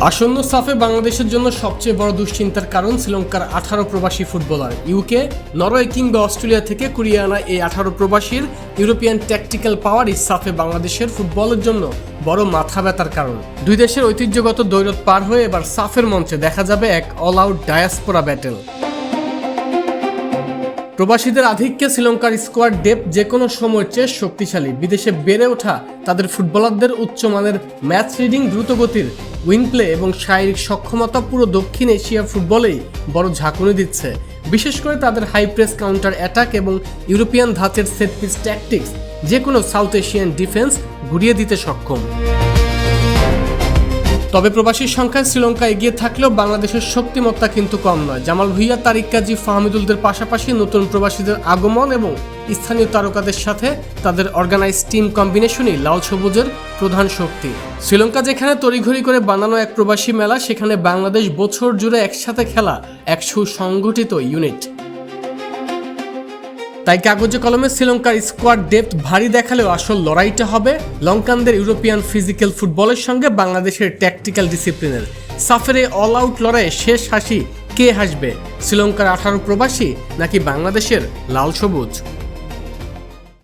আসন্ন সাফে বাংলাদেশের জন্য সবচেয়ে বড় দুশ্চিন্তার কারণ শ্রীলঙ্কার 18 প্রবাসী ফুটবলার। ইউকে, নরওয়ে কিংবা অস্ট্রেলিয়া থেকে কুড়িয়ে আনা এই 18 প্রবাসীর ইউরোপিয়ান ট্যাকটিক্যাল পাওয়ারই সাফে বাংলাদেশের ফুটবলের জন্য বড় মাথা ব্যথার কারণ। দুই দেশের ঐতিহ্যগত দ্বৈরথ পার হয়ে এবার সাফের মঞ্চে দেখা যাবে এক অল আউট ডায়াসপোরা ব্যাটেল। প্রবাসীদের আধিক্যে শ্রীলঙ্কার স্কোয়াড ডেপথ যে কোনো সময়ের চেয়ে শক্তিশালী। বিদেশে বেড়ে ওঠা তাদের ফুটবলারদের উচ্চমানের ম্যাচ রিডিং, দ্রুতগতির উইং প্লে এবং শারীরিক সক্ষমতা পুরো দক্ষিণ এশিয়া ফুটবলেই বড় ঝাঁকুনি দিচ্ছে। বিশেষ করে তাদের হাই প্রেস, কাউন্টার অ্যাটাক এবং ইউরোপিয়ান ধাঁচের সেট পিস ট্যাকটিক্স যে কোনো সাউথ এশিয়ান ডিফেন্স গুড়িয়ে দিতে সক্ষম। তবে প্রবাসীর সংখ্যায় শ্রীলঙ্কা এগিয়ে থাকলেও বাংলাদেশের শক্তিমত্তা কিন্তু কম নয়। জামাল ভুঁইয়া, তারিক কাজী, ফাহমিদুলদের পাশাপাশি নতুন প্রবাসীদের আগমন এবং স্থানীয় তারকাদের সাথে তাদের অর্গানাইজ টিম কম্বিনেশনই লাল সবুজের প্রধান শক্তি। শ্রীলঙ্কা যেখানে তড়িঘড়ি করে বানানো এক প্রবাসী মেলা, সেখানে বাংলাদেশ বছর জুড়ে একসাথে খেলা এক সুসংগঠিত ইউনিট। তাই কাগজে কলমে শ্রীলঙ্কার স্কোয়াড ডেপথ ভারী দেখালেও আসল লড়াইটা হবে লঙ্কানদের ইউরোপিয়ান ফিজিক্যাল ফুটবলের সঙ্গে বাংলাদেশের ট্যাকটিক্যাল ডিসিপ্লিনের। সাফের এই অল আউট লড়াইয়ে শেষ হাসি কে হাসবে, শ্রীলঙ্কার 18 প্রবাসী নাকি বাংলাদেশের লাল সবুজ?